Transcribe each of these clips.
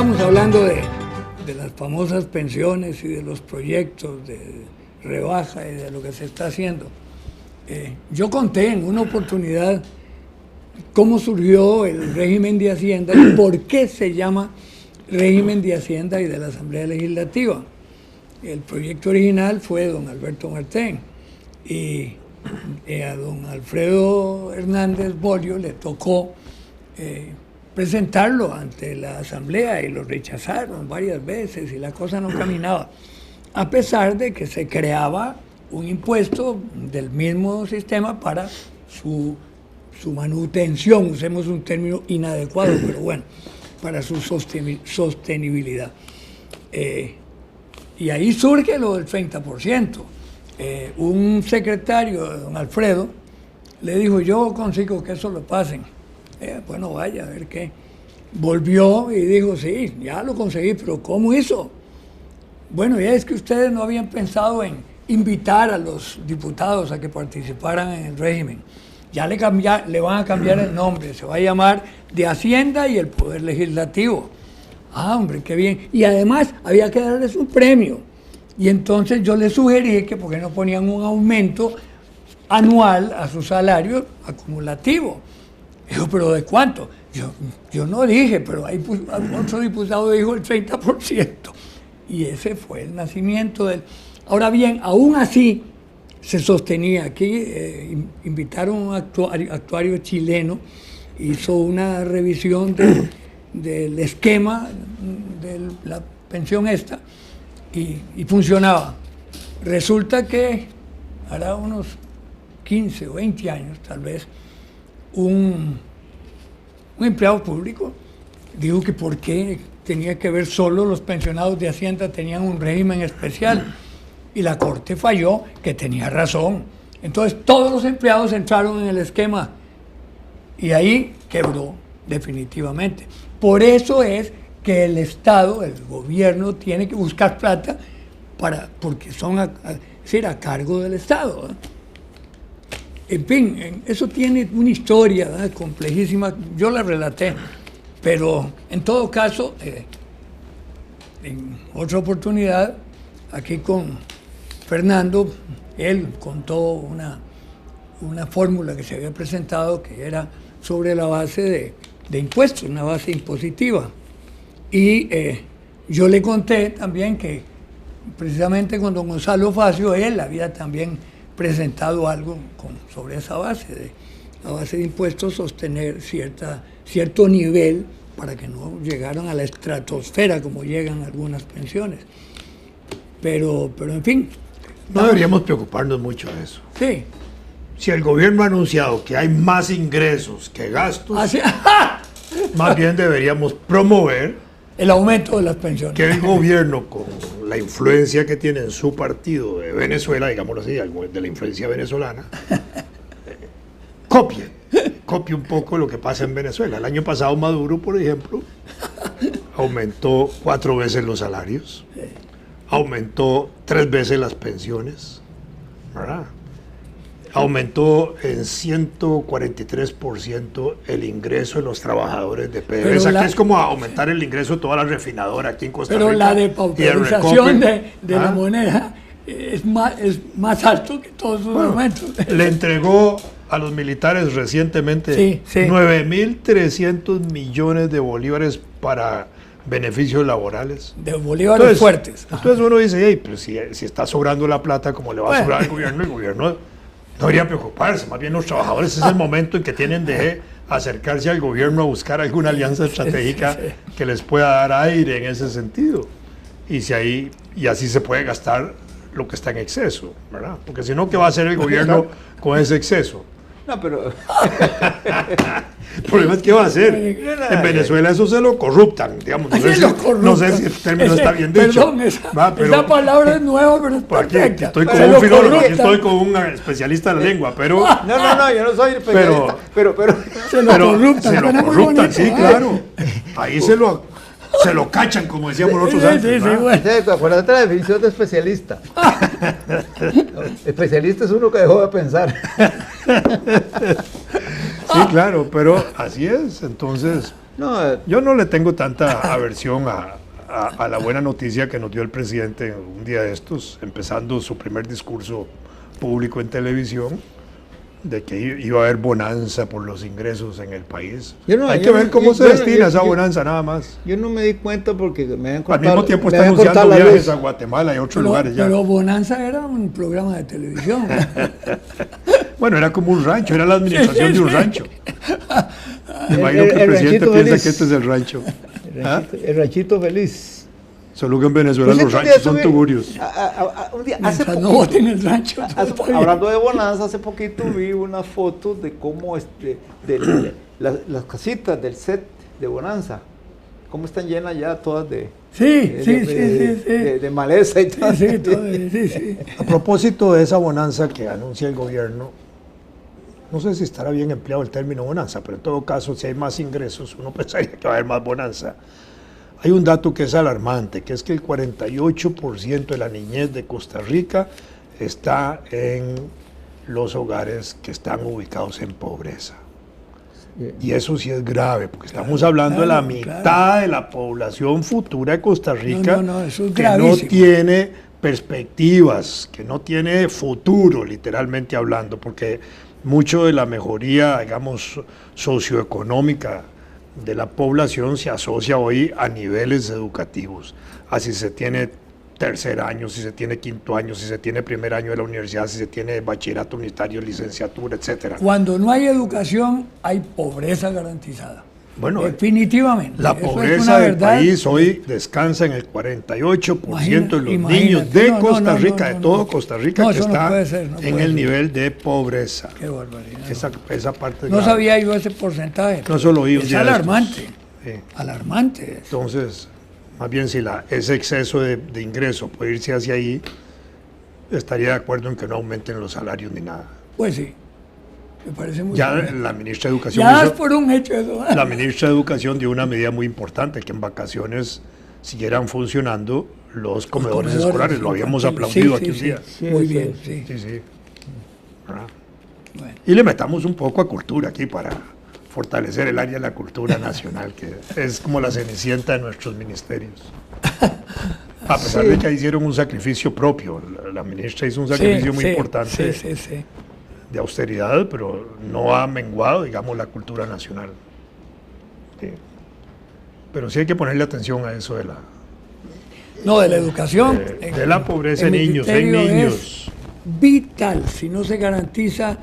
estábamos hablando de las famosas pensiones y de los proyectos de rebaja y de lo que se está haciendo. Yo conté en una oportunidad cómo surgió el régimen de Hacienda y por qué se llama régimen de Hacienda y de la Asamblea Legislativa. El proyecto original fue de don Alberto Martén y a don Alfredo Hernández Bolio le tocó presentarlo ante la Asamblea y lo rechazaron varias veces y la cosa no caminaba, a pesar de que se creaba un impuesto del mismo sistema para su manutención, usemos un término inadecuado, pero bueno, para su sostenibilidad. Y ahí surge lo del 30%. Un secretario de don Alfredo le dijo, yo consigo que eso lo pasen. Bueno, vaya, a ver qué. Volvió y dijo, sí, ya lo conseguí, pero ¿cómo hizo? Bueno, ya es que ustedes no habían pensado en invitar a los diputados a que participaran en el régimen. Ya le van a cambiar el nombre, se va a llamar de Hacienda y el Poder Legislativo. Ah, hombre, qué bien. Y además había que darles un premio. Y entonces yo les sugerí que por qué no ponían un aumento anual a su salario acumulativo. Dijo, ¿pero de cuánto? Yo no dije, pero ahí otro diputado dijo el 30%. Y ese fue el nacimiento del... Ahora bien, aún así se sostenía, aquí invitaron a un actuario chileno, hizo una revisión del esquema de la pensión esta y funcionaba. Resulta que hará unos 15 o 20 años tal vez, un empleado público dijo que por qué tenía que ver solo los pensionados de Hacienda tenían un régimen especial y la Corte falló que tenía razón. Entonces todos los empleados entraron en el esquema y ahí quebró definitivamente. Por eso es que el Estado, el gobierno tiene que buscar plata porque son a cargo del Estado, ¿eh? En fin, eso tiene una historia, ¿verdad?, complejísima, yo la relaté, pero en todo caso, en otra oportunidad, aquí con Fernando, él contó una fórmula que se había presentado que era sobre la base de impuestos, una base impositiva. Y yo le conté también que precisamente con don Gonzalo Facio, él había también presentado algo sobre esa base, la base de impuestos, sostener cierto nivel para que no llegaran a la estratosfera como llegan algunas pensiones. Pero en fin. No deberíamos preocuparnos mucho de eso. Sí. Si el gobierno ha anunciado que hay más ingresos que gastos, más bien deberíamos promover el aumento de las pensiones. Que el gobierno, con la influencia que tiene en su partido de Venezuela, digámoslo así, de la influencia venezolana, copie un poco lo que pasa en Venezuela. El año pasado Maduro, por ejemplo, aumentó 4 veces los salarios, aumentó 3 veces las pensiones, ¿verdad? Aumentó en 143% el ingreso de los trabajadores de PDVSA, que es como aumentar el ingreso de toda la refinadora aquí en Costa Rica. Pero la depauperización de la moneda es más alto que todos esos aumentos. Le entregó a los militares recientemente 9.300 millones de bolívares para beneficios laborales. De bolívares fuertes. Entonces uno dice, hey, pero si está sobrando la plata, ¿cómo le va a sobrar al gobierno? El gobierno no debería preocuparse, más bien los trabajadores es el momento en que tienen de acercarse al gobierno a buscar alguna alianza estratégica que les pueda dar aire en ese sentido. Y así se puede gastar lo que está en exceso, ¿verdad? Porque si no, ¿qué va a hacer el gobierno con ese exceso? No, pero... El problema es qué va a hacer. En Venezuela eso se lo corruptan, digamos. No sé si el término está bien dicho. Perdón, esa palabra es nueva, pero es perfecta. Estoy con un filólogo, aquí estoy con un especialista de la lengua, pero... No, yo no soy especialista, pero se lo corruptan, sí, claro. Ahí se lo cachan, como decíamos nosotros antes. Acuérdate la definición de especialista. Especialista es uno que dejó de pensar. Sí, claro, pero así es. Entonces, No, Yo no le tengo tanta aversión a la buena noticia que nos dio el presidente un día de estos, empezando su primer discurso público en televisión, de que iba a haber bonanza por los ingresos en el país. Hay que ver cómo se destina esa bonanza, nada más. Yo no me di cuenta porque me habían Al cortado. mismo tiempo me está habían cortado anunciando la viajes luz. a Guatemala y a otros lugares ya. Pero Bonanza era un programa de televisión. Bueno, era como un rancho, era la administración de un rancho. Me imagino que el el presidente ranchito piensa feliz. que este es el rancho. El ranchito feliz. Solo que en Venezuela Pues los estos ranchos días son tuve- tugurios. Un día, Mientras no voten el rancho. todo está bien. hablando de bonanza, hace poquito vi unas fotos de cómo las casitas del set de bonanza, cómo están llenas ya todas de maleza y todo. Sí. A propósito de esa bonanza que anuncia el gobierno, no sé si estará bien empleado el término bonanza, pero en todo caso, si hay más ingresos, uno pensaría que va a haber más bonanza. Hay un dato que es alarmante, que es que el 48% de la niñez de Costa Rica está en los hogares que están ubicados en pobreza. Y eso sí es grave, porque estamos hablando de la mitad de la población futura de Costa Rica eso es que no gravísimo. tiene perspectivas, que no tiene futuro, literalmente hablando, porque mucho de la mejoría, digamos, socioeconómica de la población se asocia hoy a niveles educativos, a si se tiene tercer año, si se tiene quinto año, si se tiene primer año de la universidad, si se tiene bachillerato universitario, licenciatura, etcétera. Cuando no hay educación, hay pobreza garantizada. Bueno, definitivamente. la Eso es pobreza una del verdad. país hoy descansa en el 48% de los Imagínate. niños de No, Costa no, Rica, no, de todo no. Costa Rica, No, que eso no está puede ser, no en puede el ser. nivel de pobreza. Qué barbaridad. Esa parte No grave. sabía yo ese porcentaje. No, eso lo oí un Es día de estos. alarmante. Sí. Alarmante. Entonces, más bien si ese exceso de ingreso puede irse hacia ahí, estaría de acuerdo en que no aumenten los salarios ni nada. Pues sí. Me parece muy Ya bien. la ministra de Educación Ya es hizo- por un hecho eso. La ministra de Educación dio una medida muy importante, que en vacaciones siguieran funcionando los comedores escolares. Lo habíamos infantiles. aplaudido Sí, aquí un sí, día. sí. Muy bien, sí. Sí. ¿Verdad? Bueno. Y le metamos un poco a cultura aquí para fortalecer el área de la cultura nacional, que es como la cenicienta de nuestros ministerios. A pesar de que ahí hicieron un sacrificio propio. La ministra hizo un sacrificio muy importante Sí. de austeridad, pero no ha menguado, digamos, la cultura nacional. Sí. Pero sí hay que ponerle atención a eso de la educación. de la pobreza en en mi niños, en criterio niños. es vital si no se garantiza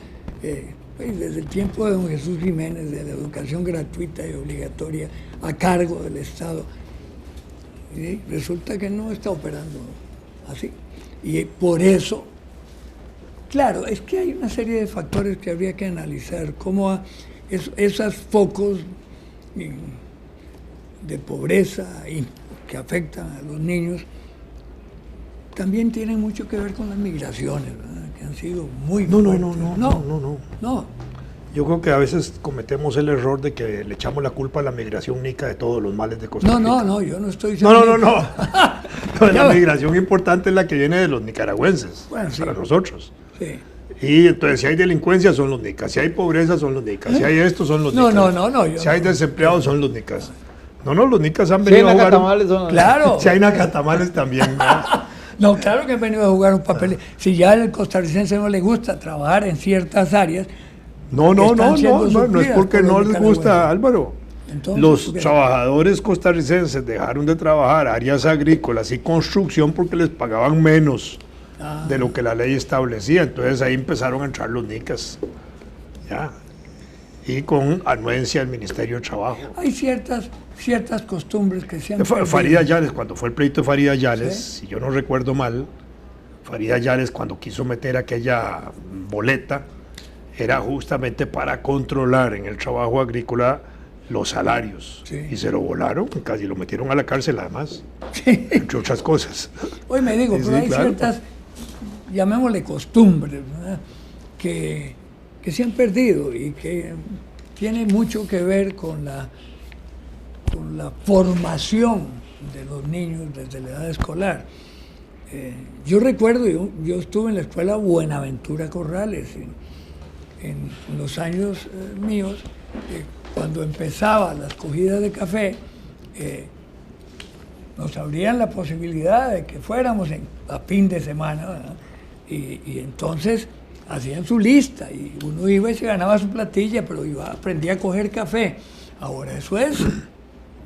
pues, desde el tiempo de don Jesús Jiménez de la educación gratuita y obligatoria a cargo del Estado. Y resulta que no está operando así. Y por eso, claro, es que hay una serie de factores que habría que analizar, cómo esos focos de pobreza y que afectan a los niños también tienen mucho que ver con las migraciones, ¿verdad? Que han sido muy fuertes. No. Yo creo que a veces cometemos el error de que le echamos la culpa a la migración nica de todos los males de Costa Rica. No, yo no estoy diciendo... No, la migración importante es la que viene de los nicaragüenses, Bueno, sí. para nosotros. Sí. Y entonces si hay delincuencia son los nicas, si hay pobreza son los nicas, si hay esto son los nicas. yo Si hay no. desempleados son los nicas. Los nicas han Sí, venido a la jugar... catamales son- Claro. Si hay nacatamales también, ¿no? No, claro que han venido a jugar un papel. Si ya al costarricense no le gusta trabajar en ciertas áreas, No Están siendo es suplidas porque por los no les nicaragüenses. gusta, Álvaro. Entonces, Los ¿por qué? trabajadores costarricenses dejaron de trabajar áreas agrícolas y construcción porque les pagaban menos de lo que la ley establecía. Entonces ahí empezaron a entrar los nicas. Ya. Y con anuencia del Ministerio de Trabajo. hay ciertas costumbres que se han Farideh Yales, cuando fue el pleito de Farideh Yales, Sí. si yo no recuerdo mal, Farideh Yales cuando quiso meter aquella boleta, era justamente para controlar en el trabajo agrícola los salarios. Sí. Y se lo volaron, casi lo metieron a la cárcel además, Sí. entre otras cosas. Hoy me digo, Sí, pero sí, hay claro. ciertas, llamémosle costumbres, ¿verdad? que se han perdido y que tiene mucho que ver con la formación de los niños desde la edad escolar. Yo recuerdo, yo estuve en la escuela Buenaventura Corrales en los años míos, cuando empezaba las cogidas de café, nos abrían la posibilidad de que fuéramos a fin de semana, ¿verdad? Y entonces hacían su lista y uno iba y se ganaba su platilla, pero aprendía a coger café. Ahora eso es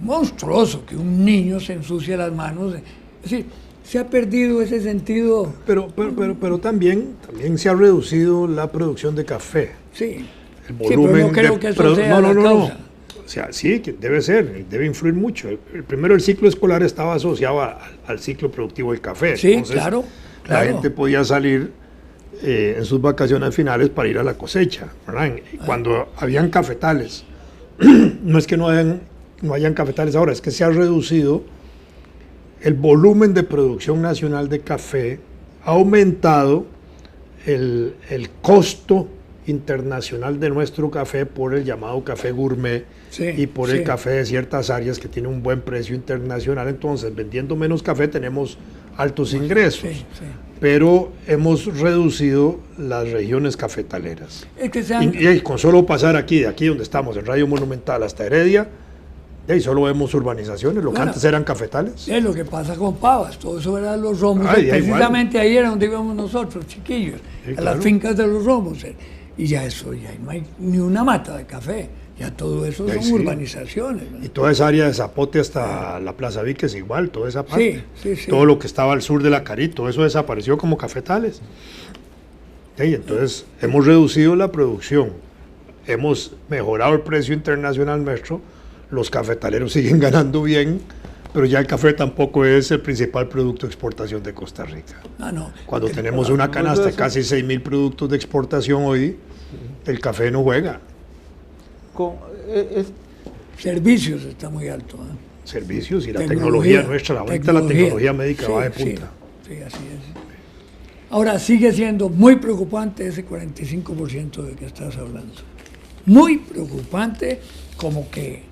monstruoso, que un niño se ensucie las manos. Es decir, se ha perdido ese sentido. Pero también se ha reducido la producción de café. Sí. El volumen pero no creo que eso sea la causa. O sea, sí, que debe ser, debe influir mucho. Primero, el ciclo escolar estaba asociado al ciclo productivo del café. Sí, entonces, claro. La gente podía salir en sus vacaciones finales para ir a la cosecha, ¿verdad? Cuando habían cafetales, no es que no hayan cafetales ahora, es que se ha reducido el volumen de producción nacional de café, ha aumentado el costo internacional de nuestro café por el llamado café gourmet, sí, y por el café de ciertas áreas que tiene un buen precio internacional. Entonces, vendiendo menos café tenemos altos ingresos, pero hemos reducido las regiones cafetaleras. Es que y con solo pasar de aquí donde estamos, en Radio Monumental hasta Heredia, y ahí solo vemos urbanizaciones, lo que antes eran cafetales. Es lo que pasa con Pavas, todo eso eran los romos, precisamente ahí era donde íbamos nosotros, chiquillos, a las fincas de los romos, y ya no hay ni una mata de café, ya todo eso son urbanizaciones, ¿no? Y toda esa área de Zapote hasta la Plaza Víquez igual, toda esa parte, sí. todo lo que estaba al sur de la Cari, todo eso desapareció como cafetales. Y entonces hemos reducido la producción, hemos mejorado el precio internacional nuestro, los cafetaleros siguen ganando bien, pero ya el café tampoco es el principal producto de exportación de Costa Rica. Cuando tenemos una canasta de casi 6.000 productos de exportación hoy, el café no juega. Servicios está muy alto. Servicios y la tecnología nuestra, ahorita la tecnología médica va de punta. Sí, así es. Ahora sigue siendo muy preocupante ese 45% de que estás hablando. Muy preocupante, como que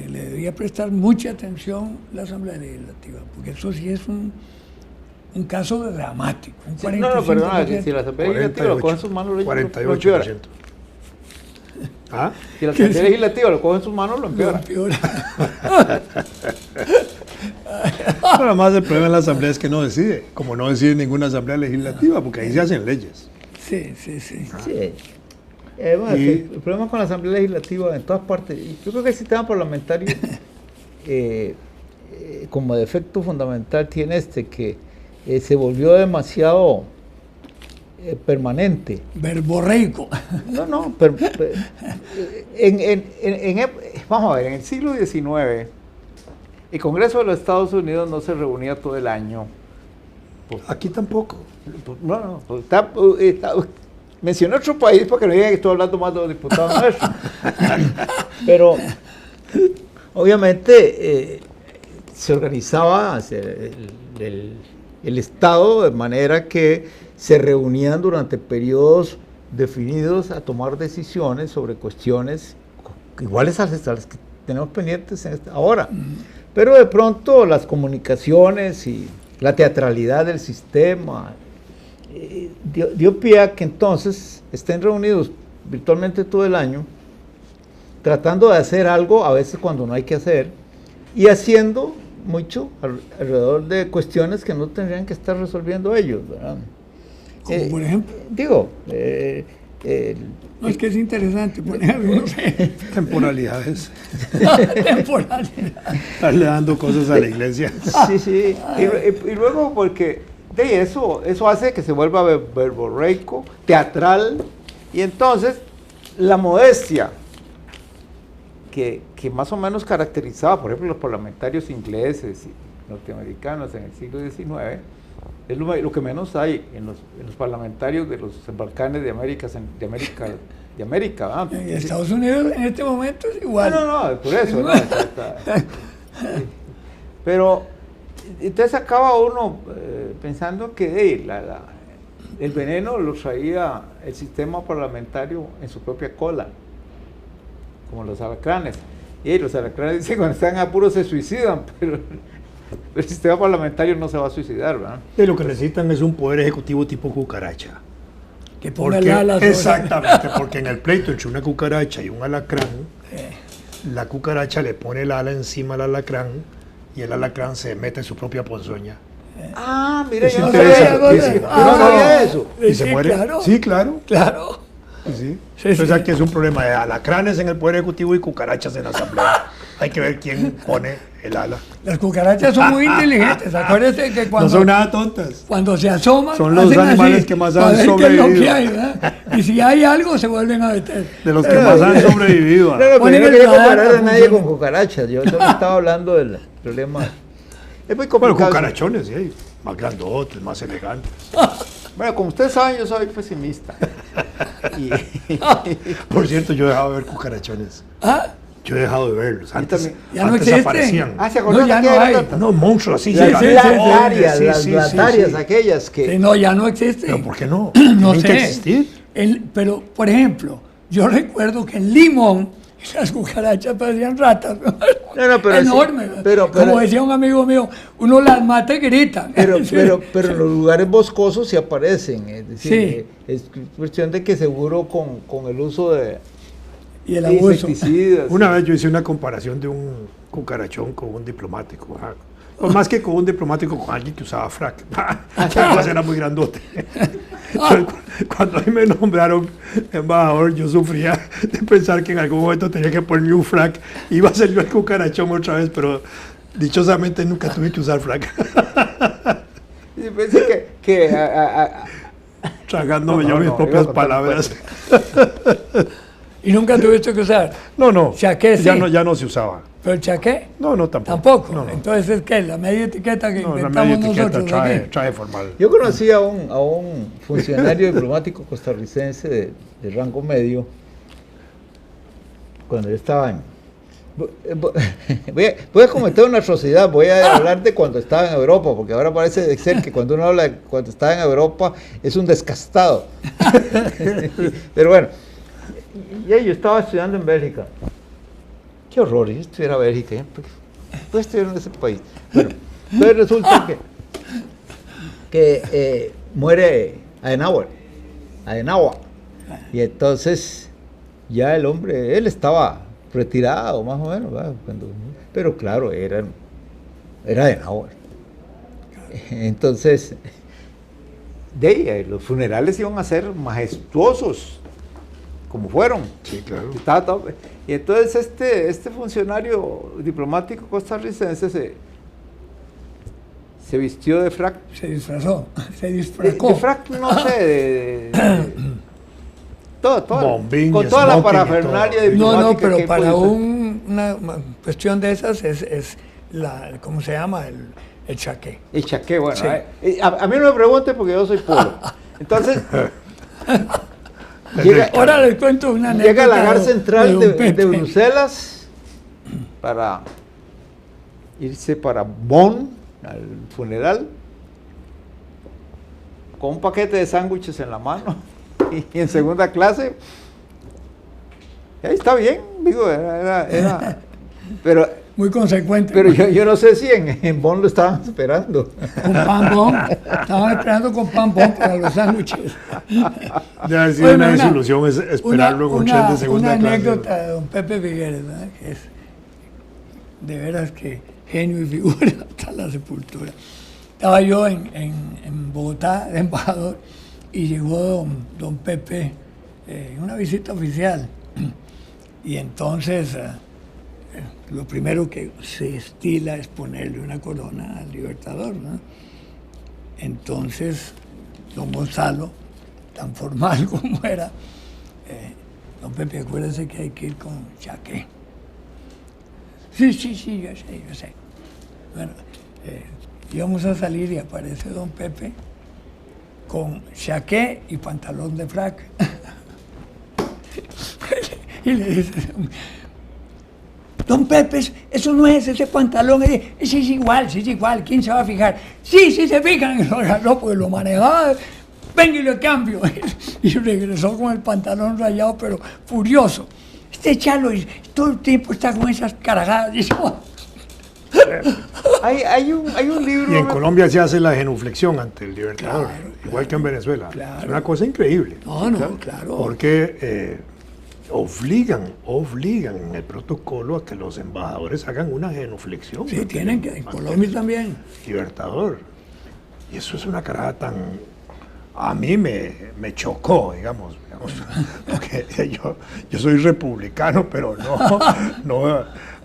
le debía prestar mucha atención la Asamblea Legislativa, porque eso sí es un caso dramático. Un 45%. No, perdona, si la Asamblea Legislativa lo coge en sus manos, 48%. ¿Ah? Si la Asamblea Legislativa lo coge en sus manos, lo empeora. Pero además el problema de la Asamblea es que no decide, como no decide ninguna Asamblea Legislativa, porque ahí se hacen leyes. Sí. El problema con la Asamblea Legislativa en todas partes, yo creo que el sistema parlamentario como defecto fundamental tiene que se volvió demasiado permanente. Verborreico. Vamos a ver, en el siglo XIX el Congreso de los Estados Unidos no se reunía todo el año. Aquí tampoco. Mencioné otro país porque no digan que estoy hablando más de los diputados nuestros. Pero obviamente se organizaba el Estado de manera que se reunían durante periodos definidos a tomar decisiones sobre cuestiones iguales a las que tenemos pendientes ahora. Pero de pronto las comunicaciones y la teatralidad del sistema dio pie a que entonces estén reunidos virtualmente todo el año, tratando de hacer algo a veces cuando no hay que hacer, y haciendo mucho alrededor de cuestiones que no tendrían que estar resolviendo ellos, ¿verdad? Como por ejemplo. No, es que es interesante poner algunos temporalidades. Estarle dando cosas a la iglesia. Sí. Y luego porque eso hace que se vuelva verborreico, teatral, y entonces la modestia que más o menos caracterizaba, por ejemplo, los parlamentarios ingleses y norteamericanos en el siglo XIX, es lo que menos hay en los parlamentarios de los Balcanes de América. En Estados Unidos en este momento es igual. No, por eso. ¿No? Pero entonces acaba uno pensando que el veneno lo traía el sistema parlamentario en su propia cola, como los alacranes. Y los alacranes dicen que cuando están en apuros se suicidan, pero el sistema parlamentario no se va a suicidar, ¿verdad? Y lo que necesitan es un poder ejecutivo tipo cucaracha. que ponga Porque, el ala sobre- exactamente, porque en el pleito entre una cucaracha y un alacrán, la cucaracha le pone el ala encima al alacrán y el alacrán se mete en su propia ponzoña. Ah, mira, yo no interesante. sabía, Sí, sí. yo no sabía eso. Y se Sí, muere. claro. Sí, claro. Claro. Sí. Sí, Entonces sí. aquí es un problema de alacranes en el Poder Ejecutivo y cucarachas en la Asamblea. Hay que ver quién pone el ala. Las cucarachas son muy inteligentes. Acuérdate que No cuando, son nada tontas. cuando se asoman, Son los hacen animales así, que más para han ver qué es lo que sobrevivido. hay, ¿verdad? Y si hay algo, se vuelven a meter. De los que más han sobrevivido. No, no, pero Ponen yo no el quería radar, comparar a nadie funciona. con cucarachas. Yo solo estaba hablando del problema. Es muy Bueno, complicado. cucarachones, sí. Más grandotes, más elegantes. Bueno, como ustedes saben, yo soy pesimista. Y- Por cierto, yo he dejado de ver cucarachones. Ah, Yo he dejado de verlos. Antes, también. Ya no antes existen. aparecían. ¿se acuerdan No, ya que no eran hay. tantas? Unos monstruos así. Las sí, blatarias, sí, las sí, blatarias, sí. aquellas que... sí, no, ya no existe. ¿Pero por qué no? No Tienen sé. que existir. Pero, por ejemplo, yo recuerdo que en Limón las cucarachas parecían ratas. No, pero enormes. sí, pero- Como decía un amigo mío, uno las mata y gritan. Pero, Sí. pero en los lugares boscosos sí aparecen. Es decir, Sí. es cuestión de que seguro con el uso de Y el abuso. insecticidas. Una vez yo hice una comparación de un cucarachón con un diplomático. Pues más que con un diplomático, con alguien que usaba frac. Además era muy grandote. Entonces, cuando a mí me nombraron embajador, yo sufría de pensar que en algún momento tenía que ponerme un frac. Iba a ser yo el cucarachón otra vez, pero dichosamente nunca tuve que usar frac. Y pensé Tragándome No, yo no, mis no, propias iba a contar palabras. Y nunca tuviste que usar. No, Chaqué, sí. ya no se usaba. Pero el chaqué, No, tampoco. tampoco. No, no. Entonces, ¿es qué? La media etiqueta que No, la inventamos media etiqueta nosotros. ¿de qué? trae formal. Yo conocí a un funcionario diplomático costarricense de rango medio cuando yo estaba en... Voy a comentar una atrocidad, voy a hablar de cuando estaba en Europa, porque ahora parece ser que cuando uno habla de cuando estaba en Europa es un descastado. Pero bueno, yo estaba estudiando en Bélgica. Qué horror, yo estuviera en Bélgica, ¿eh? Puedo estudiar en ese país. Bueno, entonces resulta que muere Adenauer. Y entonces ya el hombre, él estaba retirado más o menos, ¿verdad? Pero claro, era Adenauer. Entonces, los funerales iban a ser majestuosos, como fueron. Sí, claro. Y entonces este funcionario diplomático costarricense se vistió de frac. Se disfrazó, se De disfracó. frac, no sé, todo, Bombín, con toda la smoking y parafernalia todo. No, diplomática. pero que para puede ser. una cuestión de esas es ¿cómo se llama? El chaqué. El chaqué, bueno. Sí. A mí no me pregunte porque yo soy polo. Entonces, llega, Ahora les cuento una anécdota. llega al lagar central don de Pepe. Bruselas para irse para Bonn, al funeral, con un paquete de sándwiches en la mano y en segunda clase. Y ahí está bien, digo, era pero Muy consecuente. yo no sé si en Bonn lo estaban esperando. Con pan bon. Estaban esperando con pan bon para los sándwiches. Debe haber sido Bueno, una desilusión esperarlo en un tren de segunda una clase. anécdota de don Pepe Figueres, ¿verdad? Que es de veras que genio y figura hasta la sepultura. Estaba yo en Bogotá, de embajador, y llegó don Pepe en una visita oficial. Y entonces lo primero que se estila es ponerle una corona al Libertador, ¿no? Entonces, don Gonzalo, tan formal como era, don Pepe, acuérdese que hay que ir con chaqué. Sí, yo sé. Bueno, íbamos a salir y aparece don Pepe con chaqué y pantalón de frac. Y le dice, don Pepe, eso no es ese pantalón, ese es igual, ¿quién se va a fijar? Sí, se fijan, y lo agarró porque lo manejaba, venga y lo cambio. Y regresó con el pantalón rayado, pero furioso. Este chalo todo el tiempo está con esas carajadas. Y yo, Hay un libro... Y en Colombia se hace la genuflexión ante el Libertador, igual que en Venezuela. Claro. Es una cosa increíble. No, claro. Porque obligan en el protocolo a que los embajadores hagan una genuflexión. Sí, tienen que, en Colombia también. Libertador. Y eso es una carada tan... A mí me chocó, digamos, porque yo soy republicano, pero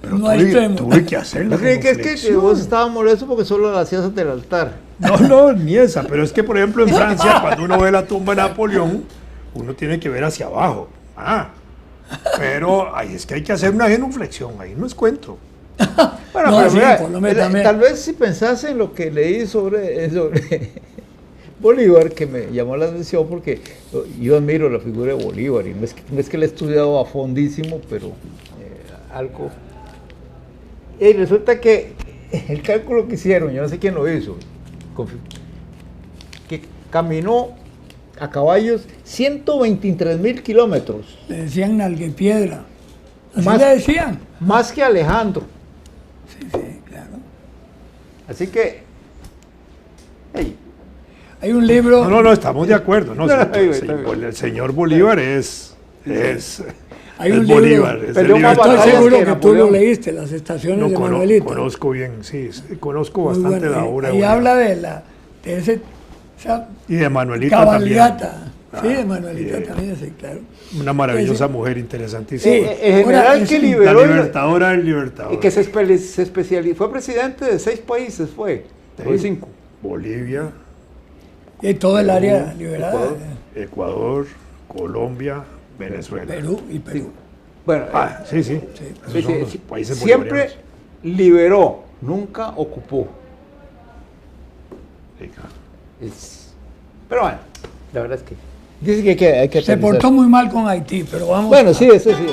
pero No hay extremo. tuve que hacerlo. Yo creí que es que vos estabas molesto porque solo la hacías ante el altar. No, ni esa, pero es que, por ejemplo, en Francia, cuando uno ve la tumba de Napoleón, uno tiene que ver hacia abajo. Pero ahí es que hay que hacer una genuflexión, ahí no es cuento. Bueno, No, pero sí, mira, Colombia también. tal vez si pensás en lo que leí sobre Bolívar, que me llamó la atención porque yo admiro la figura de Bolívar y no es que la he estudiado a fondísimo, pero algo. Y resulta que el cálculo que hicieron, yo no sé quién lo hizo, que caminó a caballos 123.000 kilómetros. Le decían nalguepiedra. Así Más- le decían. Más que Alejandro. Sí, claro. Así que, hey, Hay un libro. No, estamos de acuerdo. No, Está bien. el señor Bolívar es Hay es un Bolívar. libro. Es Peleó el más Estoy batallas seguro que que tú lo Napoleón. leíste, Las estaciones No, de Manuelito. conozco bien, sí, conozco Muy bastante bueno. la obra. de Y Bolívar. habla de esa Y de Manuelita también. cabalgata. Sí, de Ah, Manuelita y- también, sí, claro. Una maravillosa Sí. mujer interesantísima. Sí. el general Ahora, que es- La liberó y libertadora del libertador. que se especializó, fue presidente de 6 países, fue, o de 5. Bolivia, Y todo el área liberada. Ecuador, Colombia, Venezuela. Perú y Perú. Bueno, Sí. Esos sí, son los sí, países siempre bolivarianos. liberó, nunca ocupó. Sí, claro. Pero bueno, la verdad es que dice que hay que Se aterrizar. portó muy mal con Haití, pero vamos. Bueno, sí, eso sí.